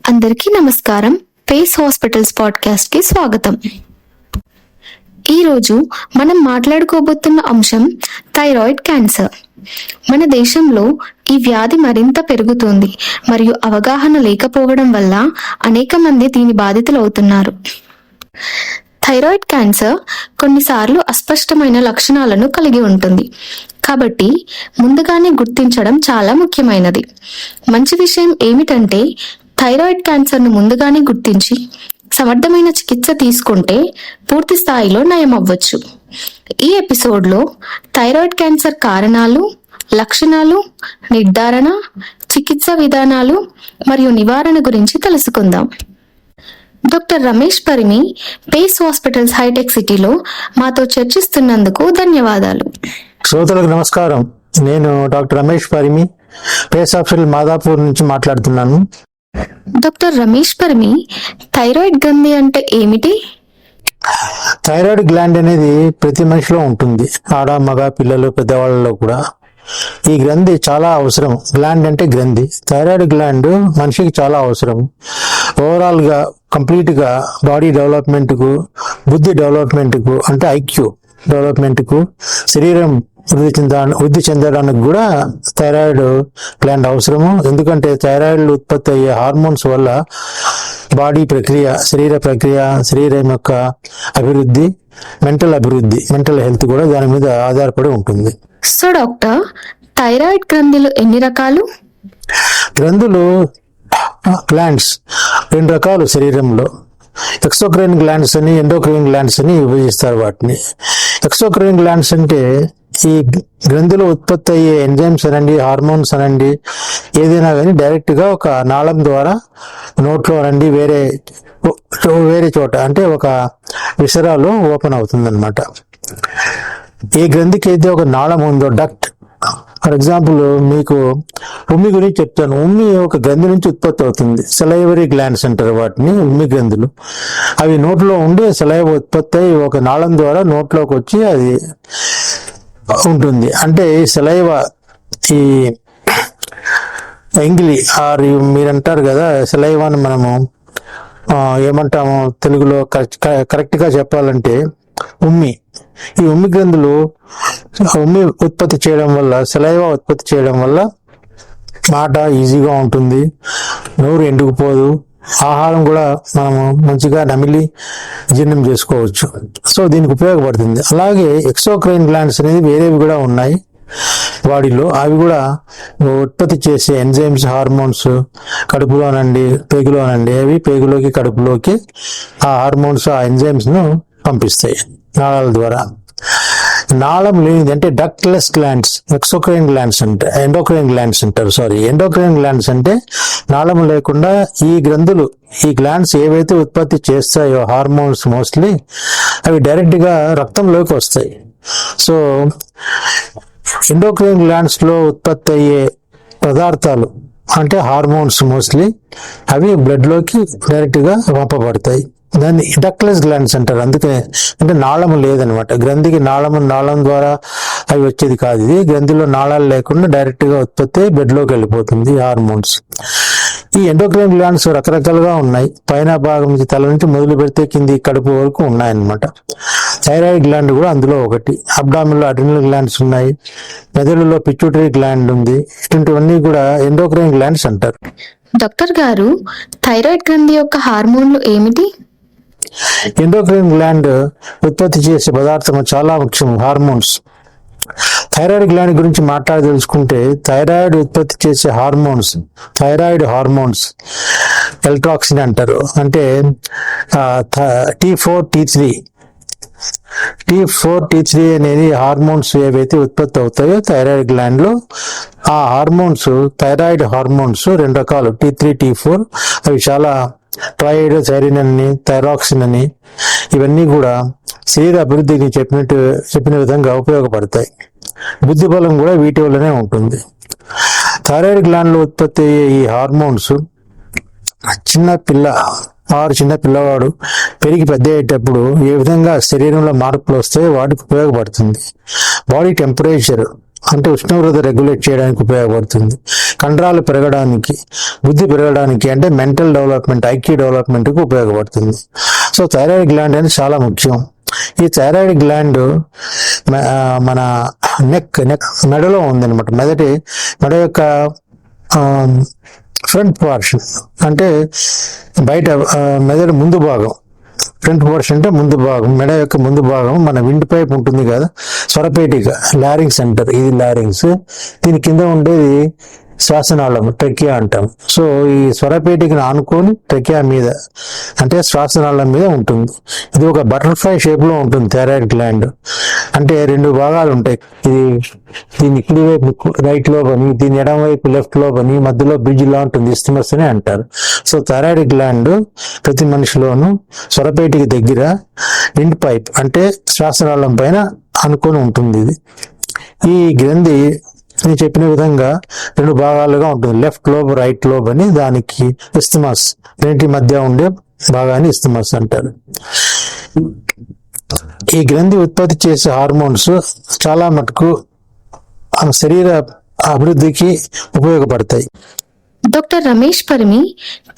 అందరికీ నమస్కారం. Face hospitals podcast కి స్వాగతం. ఈరోజు మనం మాట్లాడుకోబోతున్న అంశం థైరాయిడ్ క్యాన్సర్. మన దేశంలో ఈ వ్యాధి మరింత పెరుగుతోంది మరియు అవగాహన లేకపోవడం వల్ల అనేక మంది దీని బాధితులు అవుతున్నారు. థైరాయిడ్ క్యాన్సర్ కొన్నిసార్లు అస్పష్టమైన లక్షణాలను కలిగి ఉంటుంది, కాబట్టి ముందుగానే గుర్తించడం చాలా ముఖ్యమైనది. మంచి విషయం ఏమిటంటే థైరాయిడ్ క్యాన్సర్ను ముందుగానే గుర్తించి సమర్థమైన చికిత్స తీసుకుంటే పూర్తి స్థాయిలో నయం అవ్వచ్చు. ఈ ఎపిసోడ్లో థైరాయిడ్ క్యాన్సర్ కారణాలు, లక్షణాలు, నిర్ధారణ, చికిత్స విధానాలు మరియు నివారణ గురించి తెలుసుకుందాం. Doctor Ramesh Parimi, Pace hospitals hitech సిటీలో మాతో చర్చిస్తున్నందుకు ధన్యవాదాలు. శ్రోతలకు నమస్కారం. నేను doctor Ramesh Parimi, Pace hospital Madhapur నుంచి మాట్లాడుతున్నాను. డాక్టర్ రమేష్ పరిమి, థైరాయిడ్ గ్రంథి అంటే ఏమిటి? థైరాయిడ్ గ్లాండ్ అనేది ప్రతి మనిషిలో ఉంటుంది, ఆడ మగ పిల్లలు పెద్దవాళ్ళలో కూడా. ఈ గ్రంథి చాలా అవసరం. గ్లాండ్ అంటే గ్రంథి. థైరాయిడ్ గ్లాండ్ మనిషికి చాలా అవసరం. ఓవరాల్ గా కంప్లీట్ గా బాడీ డెవలప్మెంట్ కు, బుద్ధి డెవలప్మెంట్ కు, అంటే ఐక్యూ డెవలప్మెంట్ కు, శరీరం వృద్ధి చెందడానికి కూడా థైరాయిడ్ గ్లాండ్ అవసరము. ఎందుకంటే థైరాయిడ్ ఉత్పత్తి అయ్యే హార్మోన్స్ వల్ల బాడీ ప్రక్రియ, శరీరం యొక్క అభివృద్ధి, మెంటల్ హెల్త్ కూడా దాని మీద ఆధారపడి ఉంటుంది. సో డాక్టర్, థైరాయిడ్ గ్రంథులు ఎన్ని రకాలు? గ్రంథులు గ్లాండ్స్ రెండు రకాలు శరీరంలో. ఎక్సోక్రైన్ గ్లాండ్స్ అని, ఎండోక్రైన్ గ్లాండ్స్ అని విభజిస్తారు వాటిని. ఎక్సోక్రైన్ గ్లాండ్స్ అంటే ఈ గ్రంథులో ఉత్పత్తి అయ్యే ఎంజైమ్స్ అనండి, హార్మోన్స్ అనండి, ఏదైనా కానీ డైరెక్ట్ గా ఒక నాళం ద్వారా నోట్లో అనండి వేరే చోట, అంటే ఒక విసరాలు ఓపెన్ అవుతుంది అనమాట. ఏ గ్రంథికి అయితే ఒక నాళం ఉందో, డక్ట్, ఫర్ ఎగ్జాంపుల్ మీకు ఉమ్మి గురించి చెప్తాను. ఉమ్మి ఒక గ్రంథి నుంచి ఉత్పత్తి అవుతుంది. సెలైవరీ గ్లాండ్స్ అంటారు వాటిని, ఉమ్మి గ్రంథులు. అవి నోట్లో ఉండి సెలైవ ఉత్పత్తి అయి ఒక నాళం ద్వారా నోట్లోకి వచ్చి అది ఉంటుంది. అంటే సెలైవ, ఈ ఎంగిలి ఆర్ మీరు అంటారు కదా సెలైవాని మనము ఏమంటాము తెలుగులో కరెక్ట్ గా చెప్పాలంటే ఉమ్మి. ఈ ఉమ్మి గ్రంథులు ఉమ్మి ఉత్పత్తి చేయడం వల్ల, సెలైవా ఉత్పత్తి చేయడం వల్ల మాట ఈజీగా ఉంటుంది, నోరు ఎండుకుపోదు, ఆహారం కూడా మనము మంచిగా నమిలి జీర్ణం చేసుకోవచ్చు. సో దీనికి ఉపయోగపడుతుంది. అలాగే ఎక్సోక్రైన్ గ్లాండ్స్ అనేది వేరేవి కూడా ఉన్నాయి బాడీలో. అవి కూడా ఉత్పత్తి చేసే ఎంజైమ్స్, హార్మోన్స్ కడుపులోనండి పేగులోనండి, అవి పేగులోకి కడుపులోకి ఆ హార్మోన్స్, ఆ ఎంజైమ్స్ ను పంపిస్తాయి నాళాల ద్వారా. నాళం లేనిది అంటే డక్ట్లెస్ గ్లాండ్స్ ఎక్సోక్రైన్ గ్లాండ్స్ అంటే, ఎండోక్రైన్ గ్లాండ్స్ అంటే నాళం లేకుండా ఈ గ్రంథులు, ఈ గ్లాండ్స్ ఏవైతే ఉత్పత్తి చేస్తాయో హార్మోన్స్ మోస్ట్లీ, అవి డైరెక్ట్ గా రక్తంలోకి వస్తాయి. సో ఎండోక్రైన్ గ్లాండ్స్ లో ఉత్పత్తి అయ్యే పదార్థాలు అంటే హార్మోన్స్ మోస్ట్లీ అవి బ్లడ్ లోకి డైరెక్ట్ గా పంపబడతాయి. దాన్ని డక్ట్లెస్ గ్లాండ్స్ అంటారు. అందుకే అంటే నాళము లేదనమాట. గ్రంథికి నాళం ద్వారా అవి వచ్చేది కాదు. ఇది గ్రంథిలో నాళాలు లేకుండా డైరెక్ట్ గా ఉత్పత్తి బ్లడ్ లోకి వెళ్ళిపోతుంది హార్మోన్స్. ఈ ఎండోక్రైన్ గ్లాండ్స్ రకరకాలుగా ఉన్నాయి. పైన భాగం నుంచి, తల నుంచి మొదలు పెడితే కింది కడుపు వరకు ఉన్నాయన్నమాట. థైరాయిడ్ గ్లాండ్ కూడా అందులో ఒకటి. అబ్డామిన్ లో అడ్రినల్ గ్లాండ్స్ ఉన్నాయి. మెదడులో పిట్యూటరీ గ్లాండ్ ఉంది. ఇటువంటివన్నీ కూడా ఎండోక్రైన్ గ్లాండ్స్ అంటారు. డాక్టర్ గారు, థైరాయిడ్ గ్రంథి యొక్క హార్మోన్లు ఏమిటి? ఎండోక్రైన్ గ్లాండ్ ఉత్పత్తి చేసే పదార్థం చాలా ముఖ్యం, హార్మోన్స్. థైరాయిడ్ గ్లాండ్ గురించి మాట్లాడదలుచుకుంటే, థైరాయిడ్ ఉత్పత్తి చేసే హార్మోన్స్, థైరాయిడ్ హార్మోన్స్ ఎల్ట్రాక్సిన్ అంటారు. అంటే T4 T3 అనేది హార్మోన్స్ ఏవైతే ఉత్పత్తి అవుతాయో థైరాయిడ్ గ్లాండ్ లో, ఆ హార్మోన్స్, థైరాయిడ్ హార్మోన్స్ రెండు రకాలు, T3, T4. అవి చాలా ట్రైడోథైరిన్ అని, థైరాక్సిన్ అని, ఇవన్నీ కూడా శరీర అభివృద్ధికి చెప్పిన విధంగా ఉపయోగపడతాయి. బుద్ధి బలం కూడా వీటి వల్లనే ఉంటుంది. థైరాయిడ్ గ్లాండ్ లో ఉత్పత్తి అయ్యే ఈ హార్మోన్స్ చిన్న పిల్లవాడు పెరిగి పెద్ద అయ్యేటప్పుడు ఏ విధంగా శరీరంలో మార్పులు వస్తాయో వాటికి ఉపయోగపడుతుంది. బాడీ టెంపరేచర్ అంటే ఉష్ణోగ్రత రెగ్యులేట్ చేయడానికి ఉపయోగపడుతుంది. కండరాలు పెరగడానికి, బుద్ధి పెరగడానికి, అంటే మెంటల్ డెవలప్మెంట్, ఐక్యూ డెవలప్మెంట్కి ఉపయోగపడుతుంది. సో థైరాయిడ్ గ్లాండ్ అనేది చాలా ముఖ్యం. ఈ థైరాయిడ్ గ్లాండ్ మన నెక్ మెడలో ఉందన్నమాట. మెడ యొక్క ఫ్రంట్ పోర్షన్, అంటే బయట మెదడు ముందు భాగం. ఫ్రంట్ పోర్షన్ అంటే ముందు భాగం, మెడ యొక్క ముందు భాగం. మన విండ్ పైప్ ఉంటుంది కదా, స్వరపేటిక, లారింగ్స్ అంటారు. ఇది లారింగ్స్. దీని కింద ఉండేది శ్వాసనాళం, ట్రెకియా అంటాం. సో ఈ స్వరపేటికను ఆనుకొని ట్రెకియా మీద, అంటే శ్వాసనాళం మీద ఉంటుంది. ఇది ఒక బటర్ఫ్లై షేప్ లో ఉంటుంది థైరాయిడ్ గ్లాండ్. అంటే రెండు భాగాలు ఉంటాయి. ఇది దీని కుడి వైపు రైట్ లోబని, దీని ఎడమ వైపు లెఫ్ట్ లోబని, మధ్యలో బ్రిడ్జ్ లా ఉంటుంది, ఇస్థమస్ అని అంటారు. సో థైరాయిడ్ గ్లాండ్ ప్రతి మనిషిలోను స్వరపేటిక దగ్గర విండ్ పైప్, అంటే శ్వాసనాళం పైన అనుకొని ఉంటుంది. ఈ గ్రంథి నేను చెప్పిన విధంగా రెండు భాగాలుగా ఉంటుంది. లెఫ్ట్ లోబ్, రైట్ లోబ్ అని. దానికి ఇస్థమస్, రెండింటి మధ్య ఉండే భాగాన్ని ఇస్థమస్ అంటారు. ఈ గ్రంథి ఉత్పత్తి చేసే హార్మోన్స్ చాలా మటుకు శరీర అభివృద్ధికి ఉపయోగపడతాయి. డాక్టర్ రమేష్ పరిమి,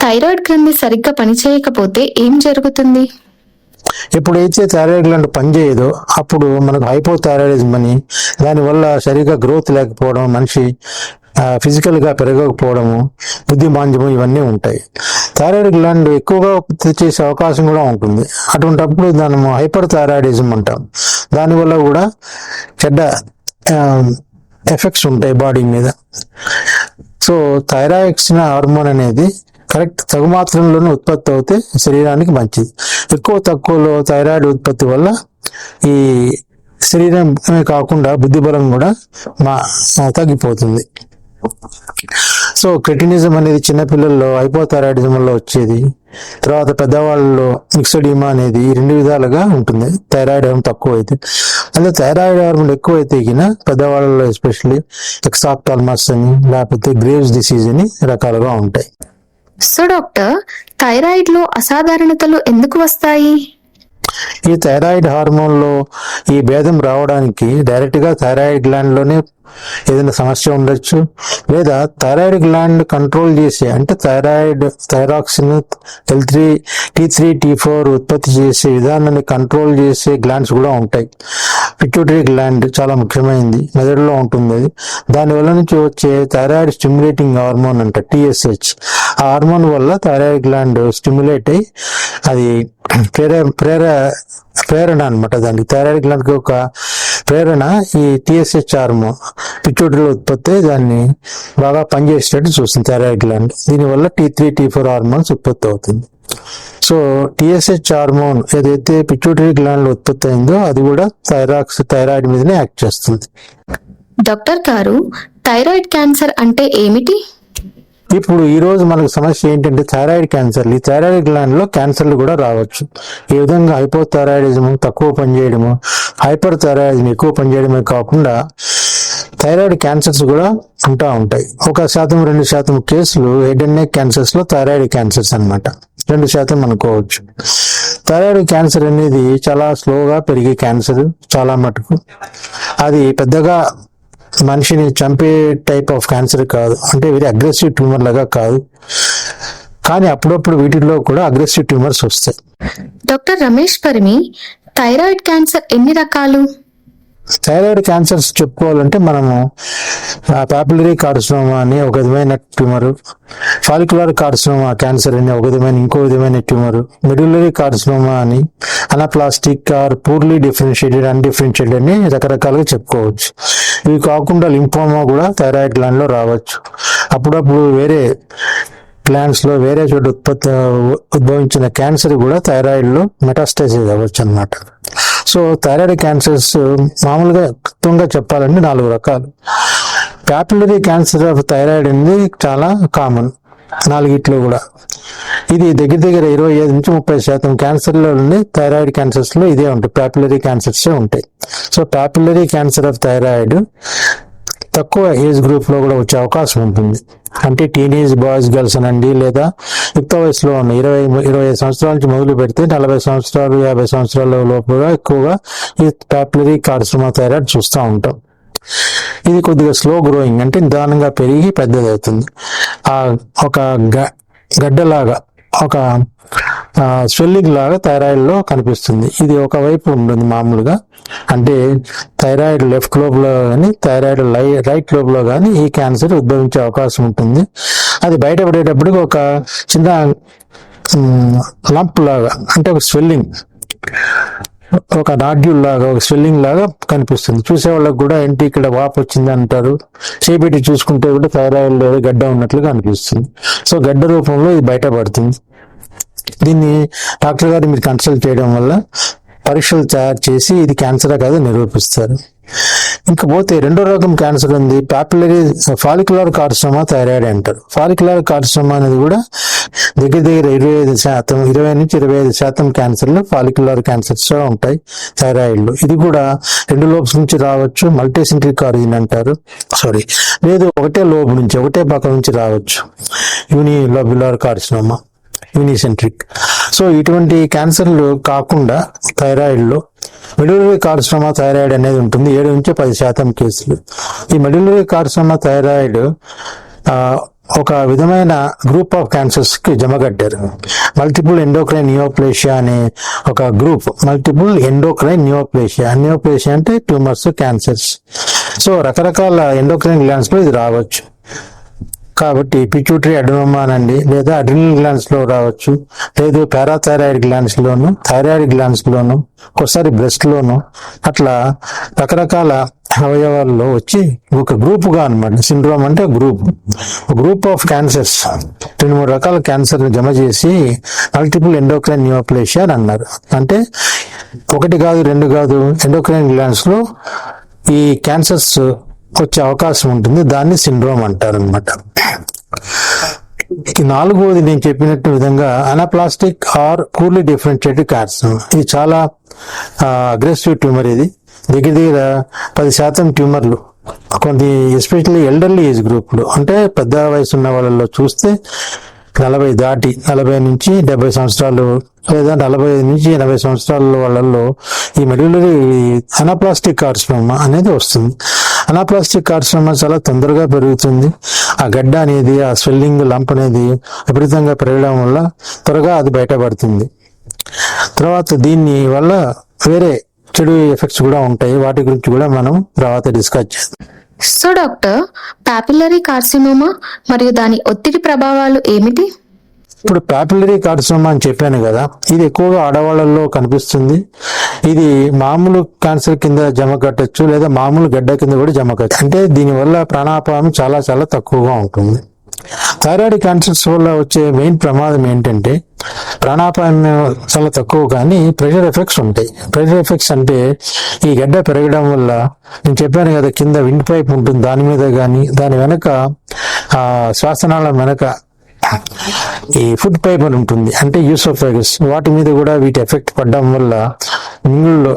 థైరాయిడ్ గ్రంథి సరిగ్గా పనిచేయకపోతే ఏం జరుగుతుంది? ఎప్పుడైతే థైరాయిడ్ గ్లాండ్ పనిచేయదో అప్పుడు మనకు హైపోథైరాయిడిజం అని, దానివల్ల సరిగా గ్రోత్ లేకపోవడం, మనిషి ఫిజికల్ గా పెరగకపోవడము, బుద్ధిమాంద్యము, ఇవన్నీ ఉంటాయి. థైరాయిడ్ గ్లాండ్ ఎక్కువగా ఉత్పత్తి చేసే అవకాశం కూడా ఉంటుంది. అటువంటిప్పుడు దాన్ని హైపర్ థైరాయిడిజం అంటాం. దానివల్ల కూడా చెడ్డ ఎఫెక్ట్స్ ఉంటాయి బాడీ మీద. సో థైరాక్సిన్ హార్మోన్ అనేది కరెక్ట్ తగు మాత్రంలోనే ఉత్పత్తి అవుతే శరీరానికి మంచిది. ఎక్కువ తక్కువలో థైరాయిడ్ ఉత్పత్తి వల్ల ఈ శరీరమే కాకుండా బుద్ధిబలం కూడా తగ్గిపోతుంది. సో క్రెటినిజం అనేది చిన్నపిల్లల్లో హైపోథైరాయిడిజం వల్ల వచ్చేది. తర్వాత పెద్దవాళ్ళలో మిక్సోడిమా అనేది ఈ రెండు విధాలుగా ఉంటుంది. థైరాయిడ్ హార్మోన్ తక్కువ అయితే, అదే థైరాయిడ్ హార్మోన్ ఎక్కువ అయితే పెద్దవాళ్ళలో ఎస్పెషల్లీ ఎక్సాప్టాల్మస్ అని, లేకపోతే గ్రేవ్స్ డిసీజ్ అని రకాలుగా ఉంటాయి. సో డాక్టర్, థైరాయిడ్ లో అసాధారణతలు ఎందుకు వస్తాయి? ఈ థైరాయిడ్ హార్మోన్ లో ఈ భేదం రావడానికి డైరెక్ట్ గా థైరాయిడ్ గ్లాండ్ లోనే ఏదైనా సమస్య ఉండొచ్చు, లేదా థైరాయిడ్ గ్లాండ్ కంట్రోల్ చేసే, అంటే థైరాక్సిన్, T3, T4 ఉత్పత్తి చేసే విధానాన్ని కంట్రోల్ చేసే గ్లాండ్స్ కూడా ఉంటాయి. పిట్యూటరీ గ్లాండ్ చాలా ముఖ్యమైనది, మెదడులో ఉంటుంది. అది దానివల్ల నుంచి వచ్చే థైరాయిడ్ స్టిమ్యులేటింగ్ హార్మోన్ అంట, TSH. ఆ హార్మోన్ వల్ల థైరాయిడ్ గ్లాండ్ స్టిమ్యులేట్ అయ్యి అది ప్రేరణ అనమాట. దానికి థైరాయిడ్ గ్లాండ్ కి ఒక ప్రేరణ ఈ TSH హార్మోన్ పిట్యూటరీలో ఉత్పత్తి దాన్ని బాగా పనిచేసేటట్టు చూస్తుంది థైరాయిడ్ గ్లాండ్. దీనివల్ల T3, T4 హార్మోన్స్ ఉత్పత్తి అవుతుంది. సో TSH హార్మోన్ ఏదైతే పిట్యూటరీ గ్లాండ్ లో ఉత్పత్తి అయిందో అది కూడా థైరాయిడ్ మీదనే యాక్ట్ చేస్తుంది. డాక్టర్ గారు, థైరాయిడ్ క్యాన్సర్ అంటే ఏమిటి? ఇప్పుడు ఈ రోజు మనకు సమస్య ఏంటంటే థైరాయిడ్ క్యాన్సర్లు. ఈ థైరాయిడ్ గ్లాండ్ లో క్యాన్సర్లు కూడా రావచ్చు. ఈ విధంగా హైపోథైరాయిడిజం తక్కువ పనిచేయడము, హైపర్ థైరాయిడిజం ఎక్కువ పనిచేయడమే కాకుండా థైరాయిడ్ క్యాన్సర్స్ కూడా ఉంటాయి. 1%-2% కేసులు హెడ్ అండ్ నెక్ క్యాన్సర్స్ లో థైరాయిడ్ క్యాన్సర్స్ అన్నమాట. 2% అనుకోవచ్చు. థైరాయిడ్ క్యాన్సర్ అనేది చాలా స్లోగా పెరిగే క్యాన్సర్. చాలా మటుకు అది పెద్దగా మనిషిని చంపే టైప్ ఆఫ్ క్యాన్సర్ కాదు, అంటే వెరీ అగ్రెసివ్ ట్యూమర్ లాగా కాదు. కానీ అప్పుడప్పుడు వీటిల్లో కూడా అగ్రెసివ్ ట్యూమర్స్ వస్తాయి. Doctor Ramesh Parimi, thyroid cancer ఎన్ని రకాలు? థైరాయిడ్ క్యాన్సర్స్ చెప్పుకోవాలంటే మనము పాపులరీ కార్సినోమా అని ఒక విధమైన ట్యూమర్, ఫాలిక్యులర్ కార్సినోమా క్యాన్సర్ అని ఒక విధమైన ఇంకో విధమైన ట్యూమర్, మెడ్యులరీ కార్సినోమా అని, anaplastic or poorly differentiated, undifferentiated అని రకరకాలుగా చెప్పుకోవచ్చు. ఇవి కాకుండా లింఫోమా కూడా థైరాయిడ్ గ్లాండ్ లో రావచ్చు. అప్పుడప్పుడు వేరే గ్లాండ్స్ లో వేరే చోట ఉద్భవించిన క్యాన్సర్ కూడా థైరాయిడ్ లో మెటాస్టైసిస్ అవ్వచ్చు అన్నమాట. సో థైరాయిడ్ క్యాన్సర్స్ మామూలుగా క్లుప్తంగా చెప్పాలంటే 4 రకాలు. పాపులరీ క్యాన్సర్ ఆఫ్ థైరాయిడ్ అనేది చాలా కామన్ 4 కూడా. ఇది దగ్గర 25-30% క్యాన్సర్లోని థైరాయిడ్ క్యాన్సర్స్ లో ఇదే ఉంటాయి, పాపులరీ క్యాన్సర్స్ ఉంటాయి. సో పాపులరీ క్యాన్సర్ ఆఫ్ థైరాయిడ్ తక్కువ ఏజ్ గ్రూప్ లో కూడా వచ్చే అవకాశం ఉంటుంది. అంటే టీనేజ్ బాయ్స్, గర్ల్స్ అనండి, లేదా యుక్త వయసులో ఉన్న 25 సంవత్సరాల నుంచి మొదలు పెడితే 40 సంవత్సరాలు 50 సంవత్సరాల లోపుగా ఎక్కువగా ఈ పాపులరీ కార్సినోమా థైరాయిడ్ చూస్తూ ఉంటాం. ఇది కొద్దిగా స్లో గ్రోయింగ్, అంటే నిదానంగా పెరిగి పెద్దది అవుతుంది. ఆ ఒక గడ్డలాగా, ఒక స్వెల్లింగ్ లాగా థైరాయిడ్ లో కనిపిస్తుంది. ఇది ఒకవైపు ఉంటుంది మామూలుగా, అంటే థైరాయిడ్ లెఫ్ట్ లోబ్ లో కానీ థైరాయిడ్ రైట్ లోబ్ లో కానీ ఈ క్యాన్సర్ ఉద్భవించే అవకాశం ఉంటుంది. అది బయటపడేటప్పటికి ఒక చిన్న లంప్ లాగా, అంటే ఒక స్వెల్లింగ్, ఒక నాడ్యూల్ లాగా, ఒక స్వెల్లింగ్ లాగా కనిపిస్తుంది. చూసే వాళ్ళకి కూడా ఏంటి ఇక్కడ వాపు వచ్చింది అంటారు. చేపెట్టి చూసుకుంటే కూడా థైరాయిడ్ లో గడ్డ ఉన్నట్లుగా అనిపిస్తుంది. సో గడ్డ రూపంలో ఇది బయటపడుతుంది. దీన్ని డాక్టర్ గారు మీరు కన్సల్ట్ చేయడం వల్ల పరీక్షలు తయారు చేసి ఇది క్యాన్సరా కాదు నిరూపిస్తారు. ఇంకా పోతే రెండో రకం క్యాన్సర్ ఉంది, పాపులరీ ఫాలిక్యులర్ కార్సినోమా థైరాయిడ్ అంటారు. ఫాలిక్యులర్ కార్సినోమా అనేది కూడా దగ్గర 25% 20 నుంచి 25% క్యాన్సర్లు ఫాలిక్యులర్ క్యాన్సర్స్ ఉంటాయి థైరాయిడ్ లో. ఇది కూడా 2 లోబ్స్ నుంచి రావచ్చు, మల్టీసెంట్రిక్ ఆరిజిన్ అంటారు, లేదు ఒకటే లోబ్ నుంచి, ఒకటే పక్క నుంచి రావచ్చు, యూనిలోబ్యులర్ కార్సినోమా, యూనిసెంట్రిక్. సో ఇటువంటి క్యాన్సర్లు కాకుండా థైరాయిడ్ లో మెడ్యులరీ కార్సినోమా థైరాయిడ్ అనేది ఉంటుంది, 7 నుంచి 10% కేసులు. ఈ మెడ్యులరీ కార్సినోమా థైరాయిడ్ ఒక విధమైన గ్రూప్ ఆఫ్ క్యాన్సర్స్ కి జమగట్టారు. మల్టిపుల్ ఎండోక్రైన్ నియోప్లేషియా అనే ఒక గ్రూప్. మల్టిపుల్ ఎండోక్రైన్ నియోప్లేషియా అంటే ట్యూమర్స్, క్యాన్సర్స్. సో రకరకాల ఎండోక్రైన్ గ్లాండ్స్ లో ఇది రావచ్చు. కాబట్టి పిట్యూటరీ అడెనోమా అనండి, లేదా అడ్రినల్ గ్లాండ్స్ లో రావచ్చు, లేదు పారాథైరాయిడ్ గ్లాండ్స్ లోను, థైరాయిడ్ గ్లాండ్స్ లోను, ఒకసారి బ్రెస్ట్ లోను, అట్లా రకరకాల అవయవాల్లో వచ్చి ఒక గ్రూప్ గా అనమాట. సిండ్రోమ్ అంటే గ్రూప్ ఆఫ్ క్యాన్సర్స్, 2-3 రకాల క్యాన్సర్ జమ చేసి మల్టిపుల్ ఎండోక్రైన్ నియోప్లేషియా అని అన్నారు. అంటే 1 కాదు 2 కాదు ఎండోక్రైన్ గ్లాండ్స్ లో ఈ క్యాన్సర్స్ వచ్చే అవకాశం ఉంటుంది. దాన్ని సిండ్రోమ్ అంటారు అనమాట. 4వది నేను చెప్పినట్టు విధంగా anaplastic or poorly differentiated carcinoma. ఇది చాలా అగ్రెసివ్ ట్యూమర్. ఇది దగ్గర 10% ట్యూమర్లు కొన్ని ఎస్పెషల్లీ ఎల్డర్లీ ఏజ్ గ్రూప్ లో, అంటే పెద్ద వయసు ఉన్న వాళ్ళలో చూస్తే 40 నుంచి 70 సంవత్సరాలు, లేదా 45 నుంచి 80 సంవత్సరాల వాళ్ళల్లో ఈ మెడ్యులరీ అనాప్లాస్టిక్ కార్సినోమా అనేది వస్తుంది. అనాప్లాస్టిక్ కార్సినోమా చాలా తొందరగా పెరుగుతుంది. ఆ గడ్డ అనేది, ఆ స్వెల్లింగ్ లంప్ అనేది విపరీతంగా పెరగడం వల్ల త్వరగా అది బయటపడుతుంది. తర్వాత దీని వల్ల వేరే చెడు ఎఫెక్ట్స్ కూడా ఉంటాయి, వాటి గురించి కూడా మనం తర్వాత డిస్కస్ చేద్దాం. సో డాక్టర్, పాపులరీ కార్సినోమా మరియు దాని ఒత్తిడి ప్రభావాలు ఏమిటి? ఇప్పుడు పాపులరీ కార్సినోమా అని చెప్పాను కదా, ఇది ఎక్కువగా ఆడవాళ్ళల్లో కనిపిస్తుంది. ఇది మామూలు క్యాన్సర్ కింద జమ కట్టచ్చు, లేదా మామూలు గడ్డ కింద కూడా జమ కట్టచ్చు. అంటే దీనివల్ల ప్రాణాపాయం చాలా చాలా తక్కువగా ఉంటుంది. థైరాయిడ్ క్యాన్సర్స్ వల్ల వచ్చే మెయిన్ ప్రమాదం ఏంటంటే ప్రాణాపాయం చాలా తక్కువ, కానీ ప్రెషర్ ఎఫెక్ట్స్ ఉంటాయి. ప్రెషర్ ఎఫెక్ట్స్ అంటే ఈ గడ్డ పెరగడం వల్ల, నేను చెప్పాను కదా కింద విండ్ పైప్ ఉంటుంది, దాని మీద కానీ దాని వెనక శ్వాసనాళం వెనక ఈ ఫుడ్ పైప్ అని ఉంటుంది, అంటే యూసోఫాగస్, వాటి మీద కూడా వీటి ఎఫెక్ట్ పడడం వల్ల మింగుల్లో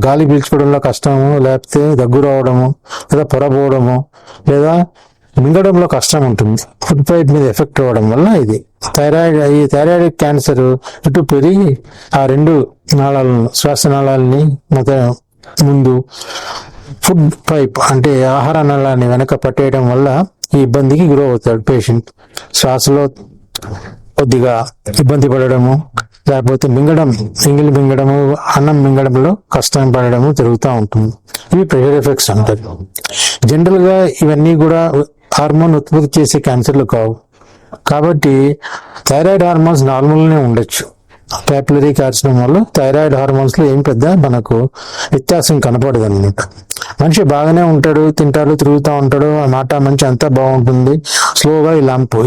గాలి పీల్చుకోవడంలో కష్టము, లేకపోతే దగ్గు రావడము, లేదా పొరపోవడము, లేదా మింగడంలో కష్టం ఉంటుంది. ఫుడ్ పైప్ మీద ఎఫెక్ట్ అవ్వడం వల్ల ఈ థైరాయిడ్ క్యాన్సర్ చుట్టూ పెరిగి ఆ 2 నాళాలను, శ్వాసనాళాలని ముందు ఫుడ్ పైప్ అంటే ఆహార నాళాన్ని వెనక పట్టేయడం వల్ల ఈ ఇబ్బందికి గురి అవుతాడు పేషెంట్. శ్వాసలో కొద్దిగా ఇబ్బంది పడడము, లేకపోతే మింగడము, అన్నం మింగడంలో కష్టం పడడము జరుగుతూ ఉంటుంది. ఇవి ప్రెషర్ ఎఫెక్ట్స్ అంటారు. జనరల్ గా ఇవన్నీ కూడా హార్మోన్ ఉత్పత్తి చేసే క్యాన్సర్లు కావు. కాబట్టి థైరాయిడ్ హార్మోన్స్ నార్మల్గానే ఉండొచ్చు. పాపులరీ కార్సినోమాలో థైరాయిడ్ హార్మోన్స్ లో ఏం పెద్ద మనకు వ్యత్యాసం కనపడదు అనమాట. మనిషి బాగానే ఉంటాడు, తింటాడు, తిరుగుతూ ఉంటాడు, మాట మంచి అంతా బాగుంటుంది. స్లోగా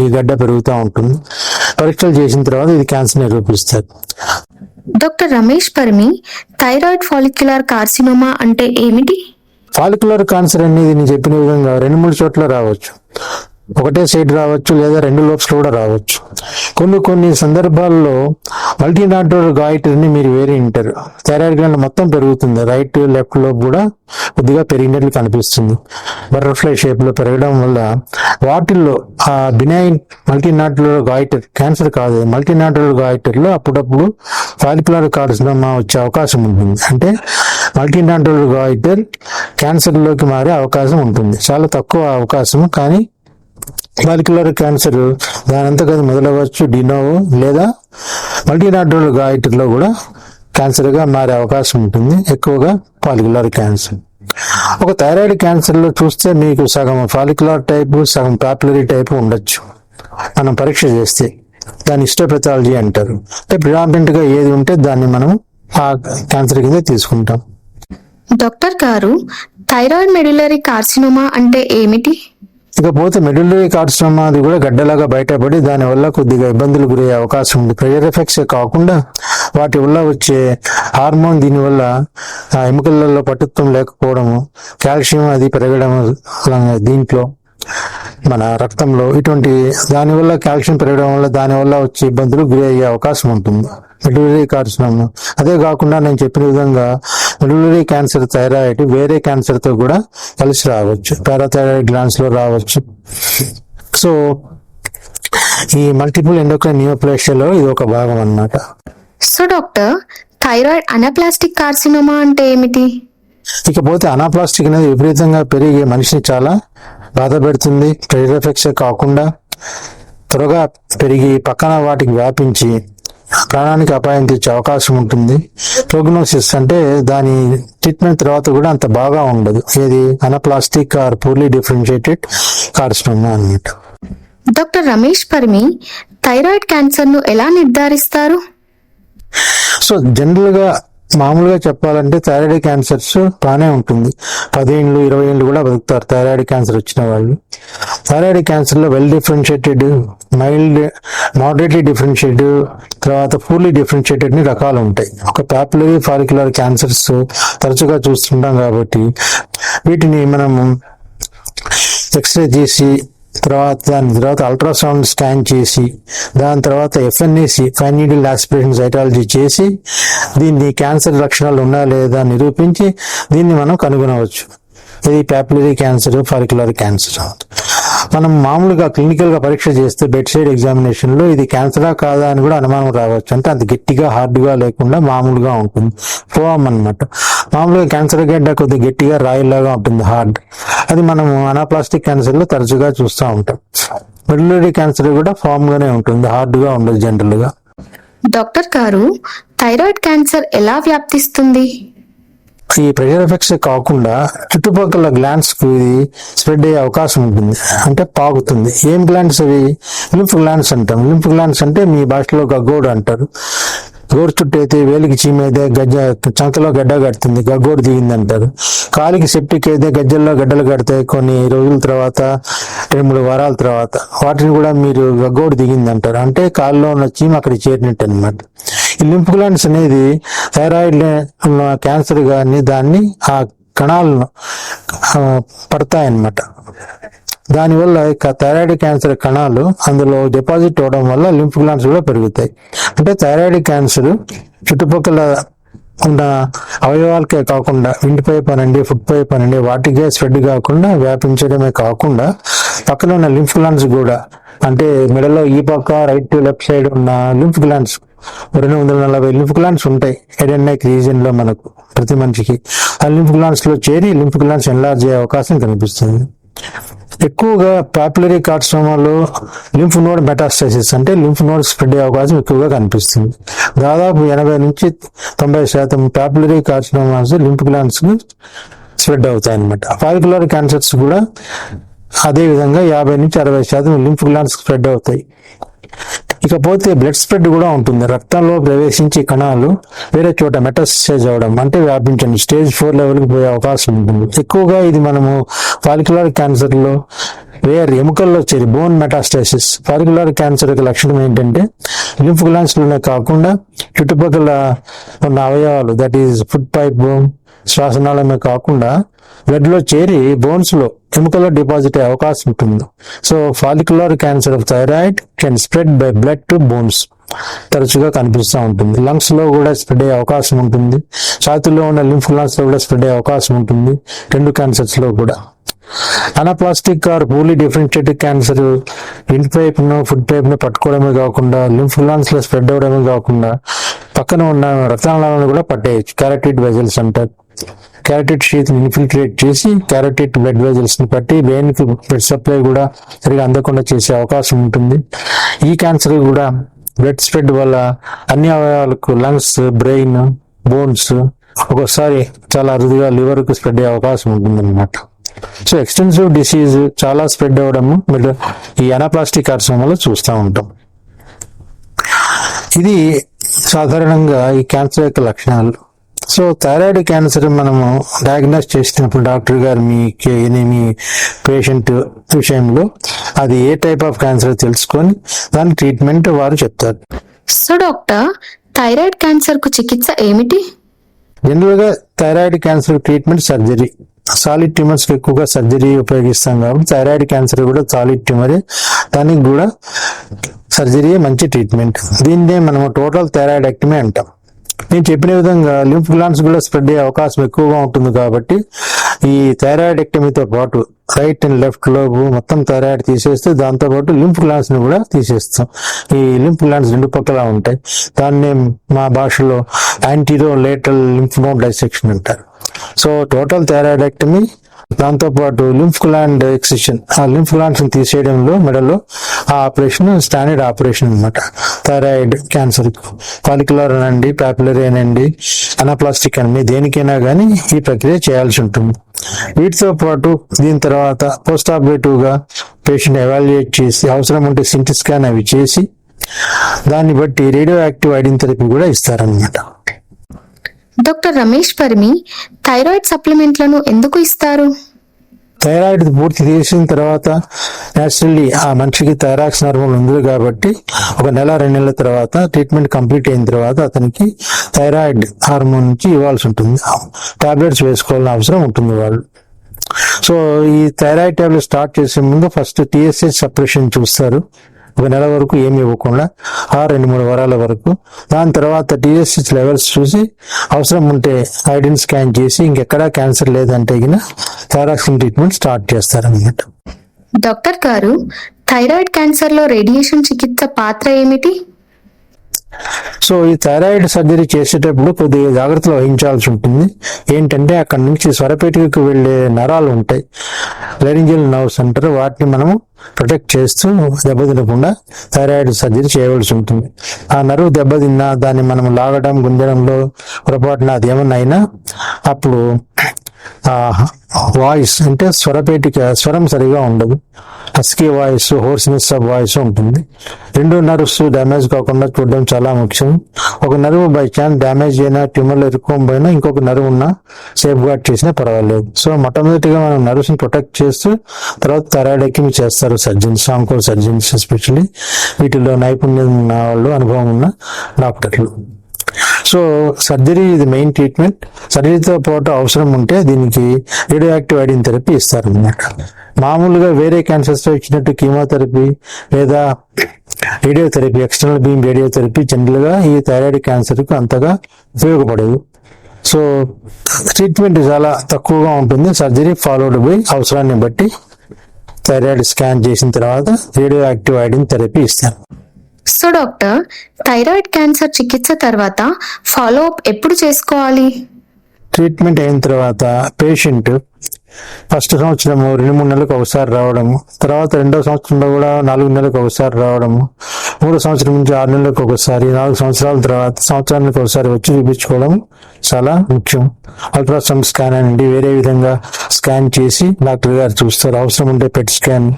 ఈ గడ్డ పెరుగుతూ ఉంటుంది. పరీక్షలు చేసిన తర్వాత ఇది క్యాన్సర్ నిరూపిస్తారు. Doctor Ramesh Parimi, thyroid follicular carcinoma అంటే ఏమిటి? ఫాలిక్యులర్ క్యాన్సర్ అనేది నేను చెప్పిన విధంగా 2-3 చోట్ల రావచ్చు. ఒకటే సైడ్ రావచ్చు, లేదా రెండు లోబ్స్ కూడా రావచ్చు. కొన్ని సందర్భాల్లో మల్టీనాడ్యులర్ గాయిటర్ని మీరు వేరే వింటారు. థైరాయిడ్ గ్లాండ్ మొత్తం పెరుగుతుంది, రైట్ లెఫ్ట్ లోబ్ కూడా కొద్దిగా పెరిగినట్లు కనిపిస్తుంది. బటర్ఫ్లై షేప్ లో పెరగడం వల్ల వాటిల్లో ఆ బినైన్ మల్టీనాడ్యులర్ గాయిటర్, క్యాన్సర్ కాదు మల్టీనాడ్యులర్ గాయిటర్ లో అప్పుడప్పుడు ఫాలిక్యులర్ కార్సినోమా వచ్చే అవకాశం ఉంటుంది. అంటే మల్టీనాడ్యులర్ గాయిటర్ క్యాన్సర్ లోకి మారే అవకాశం ఉంటుంది, చాలా తక్కువ అవకాశం. కానీ ఫాలిక్యులర్ క్యాన్సర్ దానంతగా మొదలవచ్చు డినోవో, లేదా మల్టీనాడ్యులర్ గాయిటర్ లో కూడా క్యాన్సర్ గా మారే అవకాశం ఉంటుంది, ఎక్కువగా ఫాలిక్యులర్ క్యాన్సర్. ఒక థైరాయిడ్ క్యాన్సర్ లో చూస్తే మీకు సగం ఫాలిక్యులర్ టైపు, సగం పాపులరీ టైపు ఉండొచ్చు. మనం పరీక్ష చేస్తే దాన్ని హిస్టోపెథాలజీ అంటారు. అంటే ప్రిడామినెంట్ గా ఏది ఉంటే దాన్ని మనం ఆ క్యాన్సర్ కింద తీసుకుంటాం. డాక్టర్ గారు, థైరాయిడ్ మెడ్యులరీ కార్సినోమా అంటే ఏమిటి? ఇకపోతే మెడ్యులరీ కార్సినోమా అది కూడా గడ్డలాగా బయటపడి దానివల్ల కొద్దిగా ఇబ్బందులు గురయ్యే అవకాశం ఉంది. ప్రెషర్ ఎఫెక్ట్స్ కాకుండా వాటి వల్ల వచ్చే హార్మోన్, దీనివల్ల ఎముకలలో పటుత్వం లేకపోవడము, కాల్షియం అది పెరగడం దీంట్లో మన రక్తంలో, ఇటువంటి దానివల్ల కాల్షియం పెరగడం వల్ల దానివల్ల వచ్చే ఇబ్బందులు గురయ్యే అవకాశం ఉంటుంది మెడ్యులరీ కార్సినోమా. అదే కాకుండా నేను చెప్పిన విధంగా మెడ్యులరీ క్యాన్సర్ థైరాయిడ్ వేరే క్యాన్సర్ తో కూడా కలిసి రావచ్చు, పారాథైరాయిడ్ గ్లాండ్స్ లో రావచ్చు. సో ఈ మల్టిపుల్ ఎండోక్రైన్ నియోప్లాసియాలో ఇది ఒక భాగం అన్నమాట. So doctor, thyroid anaplastic carcinoma అంటే ఏమిటి? ఇకపోతే అనాప్లాస్టిక్ అనేది విపరీతంగా పెరిగి మనిషిని చాలా బాధ పెడుతుంది. ప్రెషర్ ఎఫెక్ట్స్ కాకుండా త్వరగా పెరిగి పక్కన వాటికి వ్యాపించి ప్రాణానికి అపాయం తెచ్చే అవకాశం ఉంటుంది. ప్రోగ్నోసిస్ అంటే దాని ట్రీట్మెంట్ తర్వాత కూడా అంత బాగా ఉండదు. ఏది anaplastic or poorly differentiated carcinoma అన్నమాట. Doctor Ramesh Parimi, thyroid cancer ను ఎలా నిర్ధారిస్తారు? సో జనరల్ గా మామూలుగా చెప్పాలంటే థైరాయిడ్ క్యాన్సర్స్ బాగానే ఉంటుంది. 10 ఏళ్ళు 20 ఏళ్ళు కూడా బతుకుతారు థైరాయిడ్ క్యాన్సర్ వచ్చిన వాళ్ళు. థైరాయిడ్ క్యాన్సర్ లో well differentiated, mild, moderately differentiated, తర్వాత పూర్లీ డిఫరెన్షియేటెడ్ ని రకాలు ఉంటాయి. ఒక పాపులరీ ఫాలిక్యులర్ క్యాన్సర్స్ తరచుగా చూస్తుంటాం కాబట్టి వీటిని మనము ఎక్స్రే చేసి దాని తర్వాత అల్ట్రాసౌండ్ స్కాన్ చేసి దాని తర్వాత FNAC, fine needle aspiration cytology చేసి దీన్ని క్యాన్సర్ లక్షణాలు ఉన్నాయా లేదా నిరూపించి దీన్ని మనం కనుగొనవచ్చు. ఇది పాపులరీ క్యాన్సర్, ఫాలిక్యులర్ క్యాన్సర్. మనం మామూలుగా క్లినికల్ గా పరీక్ష చేస్తే బెడ్ సైడ్ ఎగ్జామినేషన్ లో ఇది క్యాన్సరా కాదా అని కూడా అనుమానం రావచ్చు. అంటే అంత గట్టిగా హార్డ్ గా లేకుండా మామూలుగా ఉంటుంది, ఫోమ్ అన్నమాట. మామూలుగా క్యాన్సర్ గడ్డ కొద్దిగా గట్టిగా రాయిలాగా ఉంటుంది, హార్డ్. అది మనం అనాప్లాస్టిక్ క్యాన్సర్ లో తరచుగా చూస్తూ ఉంటాం. మెడ్యులరీ క్యాన్సర్ కూడా ఫామ్ గానే ఉంటుంది, హార్డ్ గా ఉండదు జనరల్ గా. డాక్టర్ గారు, థైరాయిడ్ క్యాన్సర్ ఎలా వ్యాప్తిస్తుంది? ఈ ప్రెషర్ ఎఫెక్ట్స్ కాకుండా చుట్టుపక్కల గ్లాండ్స్ కు ఇది స్ప్రెడ్ అయ్యే అవకాశం ఉంటుంది, అంటే పాకుతుంది. ఏం గ్లాండ్స్ అవి? లింఫ్ గ్లాండ్స్ అంటాం. లింఫ్ గ్లాండ్స్ అంటే మీ భాషలో గగ్గోడు అంటారు. గోరు చుట్టూ అయితే వేలికి చీమైతే చంకలో గడ్డ కడుతుంది, గగ్గోడు దిగింది అంటారు. కాలికి సెప్టిక్ అయితే గజ్జల్లో గడ్డలు కడతాయి కొన్ని రోజుల తర్వాత, 2-3 వారాల తర్వాత. వాటిని కూడా మీరు గగ్గోడు దిగింది అంటారు, అంటే కాల్లో ఉన్న చీమ అక్కడ చేరినట్టు అనమాట. ఈ లింఫ్ గ్లాండ్స్ అనేది థైరాయిడ్ క్యాన్సర్ గాని దాన్ని ఆ కణాలను పడతాయన్నమాట. దానివల్ల థైరాయిడ్ క్యాన్సర్ కణాలు అందులో డిపాజిట్ అవడం వల్ల లింఫ్ గ్లాండ్స్ కూడా పెరుగుతాయి. అంటే థైరాయిడ్ క్యాన్సర్ చుట్టుపక్కల ఉన్న అవయవాలకే కాకుండా విండ్ పైప్ అనండి, ఫుడ్ పైప్ అనండి, వాటికే స్ప్రెడ్ కాకుండా వ్యాపించడమే కాకుండా పక్కన ఉన్న లింఫ్ గ్లాండ్స్ కూడా, అంటే మెడలో ఈ పక్క రైట్ లెఫ్ట్ సైడ్ ఉన్న లింఫ్ గ్లాండ్స్ 240 లింఫ్ గ్లాండ్స్ ఉంటాయి హెడ్ అండ్ నెక్ రీజియన్ లో మనకు ప్రతి మనిషికి. ఆ లింఫ్ గ్లాండ్స్ లో చేరి లింఫ్ గ్లాండ్స్ ఎన్లార్జ్ అయ్యే అవకాశం కనిపిస్తుంది. ఎక్కువగా పాపులరీ కార్సినోమాలో లింఫ్ నోడ్ మెటాస్టాసిస్, అంటే లింఫ్ నోడ్ స్ప్రెడ్ అయ్యే అవకాశం ఎక్కువగా కనిపిస్తుంది. దాదాపు 80-90% పాపులరీ కార్సినోమాస్ లింఫ్ గ్లాండ్స్ స్ప్రెడ్ అవుతాయి అన్నమాట. ఫాలిక్యులర్ క్యాన్సర్స్ కూడా అదే విధంగా 50-60% లింఫ్ గ్లాండ్స్ స్ప్రెడ్ అవుతాయి. ఇకపోతే బ్లడ్ స్ప్రెడ్ కూడా ఉంటుంది. రక్తంలో ప్రవేశించి కణాలు వేరే చోట మెటాస్టేజ్ అవడం, అంటే వ్యాపించండి, స్టేజ్ 4 లెవెల్కి పోయే అవకాశం ఉంటుంది. ఎక్కువగా ఇది మనము ఫాలిక్యులర్ క్యాన్సర్ లో రేర్ ఎముకల్లో చేరి బోన్ మెటాస్టాసిస్. ఫాలిక్యులర్ క్యాన్సర్ యొక్క లక్షణం ఏంటంటే లింఫ్ గ్లాండ్స్ లోనే కాకుండా చుట్టుపక్కల ఉన్న అవయవాలు, దట్ ఈస్ ఫుడ్ పైప్, శ్వాసనాళమే కాకుండా బ్లడ్ లో చేరి బోన్స్ లో ఎముకలో డిపాజిట్ అయ్యే అవకాశం ఉంటుంది. So follicular cancer of thyroid can spread by blood to bones తరచుగా కనిపిస్తూ ఉంటుంది. లంగ్స్ లో కూడా స్ప్రెడ్ అయ్యే అవకాశం ఉంటుంది. ఛాతీలో ఉన్న లింఫ్ గ్లాండ్స్ లో కూడా స్ప్రెడ్ అయ్యే అవకాశం ఉంటుంది. 2 క్యాన్సర్స్ లో కూడా. Anaplastic or poorly differentiated cancer windpipe ను ఫుడ్ పైప్ ను పట్టుకోవడమే కాకుండా లింఫ్ గ్లాండ్స్ లో స్ప్రెడ్ అవడమే కాకుండా పక్కన ఉన్న రక్తనాళాలను కూడా పట్టేయచ్చు. క్యారోటిడ్ వెజల్స్ అంటారు. క్యారోటిడ్ షీత్ ఇన్ఫిల్ట్రేట్ చేసి క్యారోటిడ్ బ్లడ్ వెజల్స్ ని పట్టి బ్రెయిన్ కి బ్లడ్ సప్లై కూడా సరిగా అందకుండా చేసే అవకాశం ఉంటుంది. ఈ క్యాన్సర్ కూడా బ్లడ్ స్ప్రెడ్ వల్ల అన్ని అవయవాలకు లంగ్స్, బ్రెయిన్, బోన్స్, ఒక్కోసారి చాలా అరుదుగా లివర్ కు స్ప్రెడ్ అయ్యే అవకాశం ఉంటుంది అన్నమాట. సో ఎక్స్టెన్సివ్ డిసీజ్ చాలా స్ప్రెడ్ అవ్వడము మీరు ఈ అనాప్లాస్టిక్ కార్సినోమాలో చూస్తూ ఉంటాం. ఇది సాధారణంగా ఈ క్యాన్సర్ యొక్క లక్షణాలు. సో థైరాయిడ్ క్యాన్సర్ మనము డయాగ్నోస్ చేసినప్పుడు డాక్టర్ గారు మీ పేషెంట్ విషయంలో అది ఏ టైప్ ఆఫ్ క్యాన్సర్ తెలుసుకొని దాని ట్రీట్మెంట్ వారు చెప్తారు. సో డాక్టర్, థైరాయిడ్ క్యాన్సర్ కు చికిత్స ఏమిటి? జనరల్ గా thyroid cancer treatment surgery. Solid tumours కి ఎక్కువగా సర్జరీ ఉపయోగిస్తాం కాబట్టి థైరాయిడ్ క్యాన్సర్ కూడా సాలిడ్ ట్యూమరే. దానికి కూడా సర్జరీ మంచి ట్రీట్మెంట్. దీన్నే మనం టోటల్ థైరాయిడెక్టమీ అంటాం. నేను చెప్పిన విధంగా లింఫ్ గ్లాండ్స్ కూడా స్ప్రెడ్ అయ్యే అవకాశం ఎక్కువగా ఉంటుంది కాబట్టి ఈ థైరాయిడెక్టమీతో పాటు రైట్ అండ్ లెఫ్ట్ లోబ్ మొత్తం థైరాయిడ్ తీసేస్తే దాంతో పాటు లింఫ్ గ్లాండ్స్ ని కూడా తీసేస్తాం. ఈ లింఫ్ గ్లాండ్స్ 2 పక్కల ఉంటాయి. దాన్నే మా భాషలో యాంటీరో లేటరల్ లింఫ్ నోడ్ డైసెక్షన్ అంటారు. సో టోటల్ థైరాయిడెక్టమీ దాంతో పాటు లింఫ్ గ్లాండ్ ఎక్సిషన్, ఆ లింఫ్ గ్లాండ్స్ తీసేయడంలో మెడలో ఆ ఆపరేషన్ స్టాండర్డ్ ఆపరేషన్ అన్నమాట. థైరాయిడ్ క్యాన్సర్ ఫాలిక్యులర్ అనండి, పాపులరీ అనండి, అనాప్లాస్టిక్ అనండి, దేనికైనా కానీ ఈ ప్రక్రియ చేయాల్సి ఉంటుంది. వీటితో పాటు దీని తర్వాత పోస్ట్ ఆపరేటివ్ గా పేషెంట్ ఎవాల్యుయేట్ చేసి అవసరం ఉంటే సిటీ స్కాన్ అవి చేసి దాన్ని బట్టి రేడియో యాక్టివ్ ఐడిన్ థెరపీ కూడా ఇస్తారన్నమాట. డాక్టర్ రమేష్ పరిమి, థైరాయిడ్ సప్లిమెంట్లను ఎందుకు ఇస్తారు? థైరాయిడ్ పూర్తి తీసిన తర్వాత నేచురల్లీ ఆ మనిషికి థైరాక్స్ హార్మోన్ ఉంది కాబట్టి 1 నెల 2 నెలల తర్వాత ట్రీట్మెంట్ కంప్లీట్ అయిన తర్వాత అతనికి థైరాయిడ్ హార్మోన్ నుంచి ఇవ్వాల్సి ఉంటుంది. టాబ్లెట్స్ వేసుకోవాల్సిన అవసరం ఉంటుంది వాళ్ళు. సో ఈ థైరాయిడ్ టాబ్లెట్ స్టార్ట్ చేసే ముందు ఫస్ట్ TSH సప్రెషన్ చూస్తారు. 1 నెల వరకు ఏమి ఇవ్వకుండా 2-3 వారాల వరకు. దాని తర్వాత TSH లెవెల్స్ చూసి అవసరం ఉంటే ఐడిన్ స్కాన్ చేసి ఇంకెక్కడా క్యాన్సర్ లేదంటే థైరాక్సిన్ ట్రీట్మెంట్ స్టార్ట్ చేస్తారన్నమాట. డాక్టర్ గారు, థైరాయిడ్ క్యాన్సర్ లో రేడియేషన్ చికిత్స పాత్ర ఏమిటి? సో ఈ థైరాయిడ్ సర్జరీ చేసేటప్పుడు కొద్దిగా జాగ్రత్తలు వహించాల్సి ఉంటుంది. ఏంటంటే అక్కడ నుంచి స్వరపేటికకు వెళ్లే నరాలు ఉంటాయి, లెరింజియల్ నర్వ్స్ అంటారు. వాటిని మనము ప్రొటెక్ట్ చేస్తూ దెబ్బతినకుండా థైరాయిడ్ సర్జరీ చేయవలసి ఉంటుంది. ఆ నరువు దెబ్బతిన్నా దాన్ని మనం లాగడం, గుంజడంలో పొరపాటున అది ఏమన్నా అయినా అప్పుడు వాయిస్ అంటే స్వరం సరిగా ఉండదు. Husky voice, hoarseness of voice ఉంటుంది. 2 నర్వ్స్ డ్యామేజ్ కాకుండా చూడడం చాలా ముఖ్యం. ఒక నరువు బై ఛాన్స్ డ్యామేజ్ అయినా, ట్యూమర్లో ఇరుక్కోపోయినా ఇంకొక నరువు ఉన్నా సేఫ్ గార్డ్ చేసినా పర్వాలేదు. సో మొట్టమొదటిగా మనం నర్వ్స్ ని ప్రొటెక్ట్ చేస్తూ తర్వాత థైరాయిడెక్టమీ చేస్తారు సర్జన్స్, ఆంకో సర్జన్స్ ఎస్పెషల్లీ. వీటిలో నైపుణ్యం ఉన్న వాళ్ళు, అనుభవం ఉన్న డాక్టర్లు. సో సర్జరీ ఇది మెయిన్ ట్రీట్మెంట్. సర్జరీతో పాటు అవసరం ఉంటే దీనికి రేడియో యాక్టివ్ ఐడిన్ థెరపీ ఇస్తారన్నమాట. మామూలుగా వేరే క్యాన్సర్స్ తో ఇచ్చినట్టు కీమోథెరపీ లేదా radiotherapy, external beam radiotherapy general గా ఈ థైరాయిడ్ క్యాన్సర్ కు అంతగా ఉపయోగపడదు. సో ట్రీట్మెంట్ చాలా తక్కువగా ఉంటుంది. సర్జరీ ఫాలోడ్ బై అవసరాన్ని బట్టి థైరాయిడ్ స్కాన్ చేసిన తర్వాత రేడియో యాక్టివ్ ఐడిన్ థెరపీ ఇస్తారు. సో డాక్టర్, థైరాయిడ్ క్యాన్సర్ చికిత్స తర్వాత ఫాలో అప్ ఎప్పుడు చేసుకోవాలి? ట్రీట్మెంట్ అయిన తర్వాత పేషెంట్ ఫస్ట్ సంవత్సరము 2-3 నెలలకు ఒకసారి రావడము, తర్వాత 2వ సంవత్సరంలో కూడా 4 నెలలకు ఒకసారి రావడము, 3వ సంవత్సరం నుంచి 6 నెలలకు ఒకసారి, 4 సంవత్సరాల తర్వాత సంవత్సరానికి ఒకసారి వచ్చి చూపించుకోవడం చాలా ముఖ్యం. అల్ట్రాసౌండ్ స్కాన్ అండి వేరే విధంగా స్కాన్ చేసి డాక్టర్ గారు చూస్తారు. అవసరం ఉంటే పెట్ స్కాన్,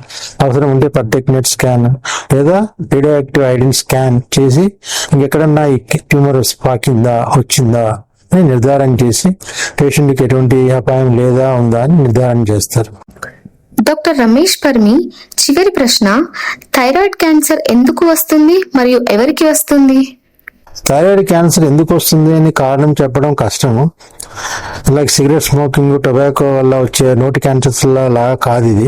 అవసరం ఉంటే పర్టెక్నెట్ స్కాన్ లేదా రేడియో యాక్టివ్ ఐడిన్ స్కాన్ చేసి ఇంకెక్కడన్నా ఈ ట్యూమర్ పాకిందా, వచ్చిందా అని నిర్ధారణ చేసి పేషెంట్కి ఎటువంటి అపాయం లేదా ఉందా అని నిర్ధారణ చేస్తారు. డాక్టర్ రమేష్ పరిమి, చివరి ప్రశ్న, థైరాయిడ్ క్యాన్సర్ ఎందుకు వస్తుంది మరియు ఎవరికి వస్తుంది? థైరాయిడ్ క్యాన్సర్ ఎందుకు వస్తుంది అని కారణం చెప్పడం కష్టము. లైక్ సిగరెట్ స్మోకింగ్, టొబాకో వల్ల వచ్చే నోటి క్యాన్సర్స్ లాగా కాదు ఇది.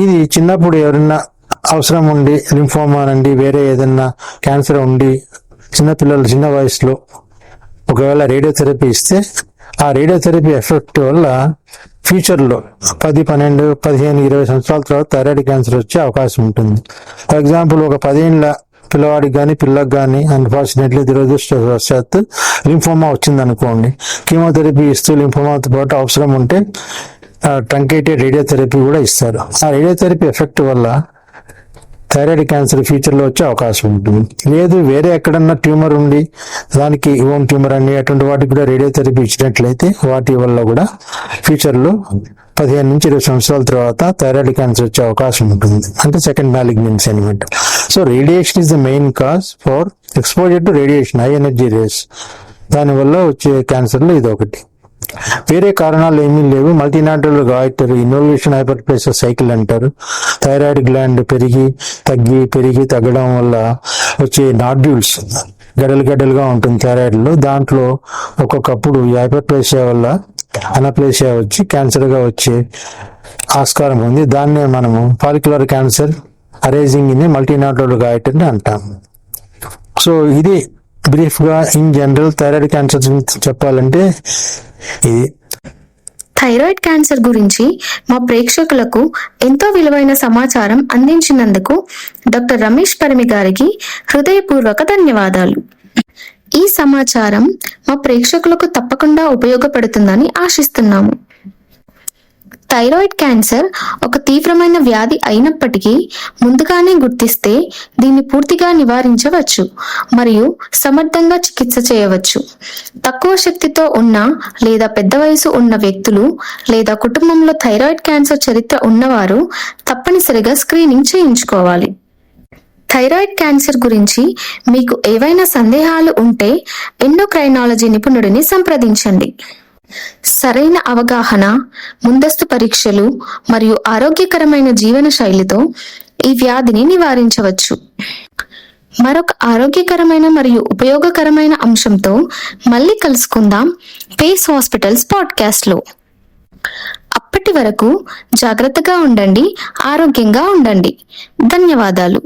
ఇది చిన్నప్పుడు ఎవరైనా అవసరం ఉండి లింఫోమా నుండి వేరే ఏదైనా క్యాన్సర్ ఉండి చిన్నపిల్లలు చిన్న వయసులో ఒకవేళ రేడియోథెరపీ ఇస్తే ఆ రేడియోథెరపీ ఎఫెక్ట్ వల్ల ఫ్యూచర్లో 10, 12, 15, 20 సంవత్సరాల తర్వాత థైరాయిడ్ క్యాన్సర్ వచ్చే అవకాశం ఉంటుంది. ఫర్ ఎగ్జాంపుల్ ఒక 10 ఏళ్ళ పిల్లవాడికి కానీ పిల్లకి కానీ అన్ఫార్చునేట్లీ దురదృష్టవశాత్తు లింఫోమా వచ్చింది అనుకోండి, కీమోథెరపీ ఇస్తూ లింఫోమాతో పాటు అవసరం ఉంటే ట్రంకేటెడ్ రేడియోథెరపీ కూడా ఇస్తారు. ఆ రేడియోథెరపీ ఎఫెక్ట్ వల్ల థైరాయిడ్ క్యాన్సర్ ఫ్యూచర్లో వచ్చే అవకాశం ఉంటుంది. లేదు వేరే ఎక్కడన్నా ట్యూమర్ ఉండి దానికి ఓన్ ట్యూమర్ అని అటువంటి వాటికి కూడా రేడియోథెరపీ ఇచ్చినట్లయితే వాటి వల్ల కూడా ఫ్యూచర్లో 15 నుంచి 20 సంవత్సరాల తర్వాత థైరాయిడ్ క్యాన్సర్ వచ్చే అవకాశం ఉంటుంది. అంటే సెకండ్ మ్యాలిగ్నెన్సీ అనమాట. So radiation is the main cause for exposure to radiation, high energy rays. దానివల్ల వచ్చే క్యాన్సర్లో ఇది ఒకటి. వేరే కారణాలు ఏమీ లేవు. Multinodular goitre, involution hyperplasia cycle అంటారు. థైరాయిడ్ గ్లాండ్ పెరిగి తగ్గడం వల్ల వచ్చే నాడ్యూల్స్ గడ్డలుగా ఉంటుంది థైరాయిడ్ లో. దాంట్లో ఒక్కొక్కప్పుడు ఈ హైపర్ప్లేసియా వల్ల అనప్లేసియా వచ్చి క్యాన్సర్ గా వచ్చే ఆస్కారం ఉంది. దాన్నే మనము follicular cancer arising in multinodular goitre అని అంటాం. సో ఇది బ్రీఫ్ గా ఇన్ జనరల్ థైరాయిడ్ క్యాన్సర్ చెప్పాలంటే ఇది. థైరాయిడ్ క్యాన్సర్ గురించి మా ప్రేక్షకులకు ఎంతో విలువైన సమాచారం అందించినందుకు డాక్టర్ రమేష్ పరిమి గారికి హృదయపూర్వక ధన్యవాదాలు. ఈ సమాచారం మా ప్రేక్షకులకు తప్పకుండా ఉపయోగపడుతుందని ఆశిస్తున్నాము. థైరాయిడ్ క్యాన్సర్ ఒక తీవ్రమైన వ్యాధి అయినప్పటికీ ముందుగానే గుర్తిస్తే దీన్ని పూర్తిగా నివారించవచ్చు మరియు సమర్థంగా చికిత్స చేయవచ్చు. తక్కువ శక్తితో ఉన్న లేదా పెద్ద వయసు ఉన్న వ్యక్తులు లేదా కుటుంబంలో థైరాయిడ్ క్యాన్సర్ చరిత్ర ఉన్నవారు తప్పనిసరిగా స్క్రీనింగ్ చేయించుకోవాలి. థైరాయిడ్ క్యాన్సర్ గురించి మీకు ఏవైనా సందేహాలు ఉంటే ఎండోక్రైనాలజీ నిపుణుడిని సంప్రదించండి. సరైన అవగాహన, ముందస్తు పరీక్షలు మరియు ఆరోగ్యకరమైన జీవన శైలితో ఈ వ్యాధిని నివారించవచ్చు. మరొక ఆరోగ్యకరమైన మరియు ఉపయోగకరమైన అంశంతో మళ్ళీ కలుసుకుందాం పేస్ హాస్పిటల్స్ పాడ్కాస్ట్ లో. అప్పటి వరకు జాగ్రత్తగా ఉండండి, ఆరోగ్యంగా ఉండండి. ధన్యవాదాలు.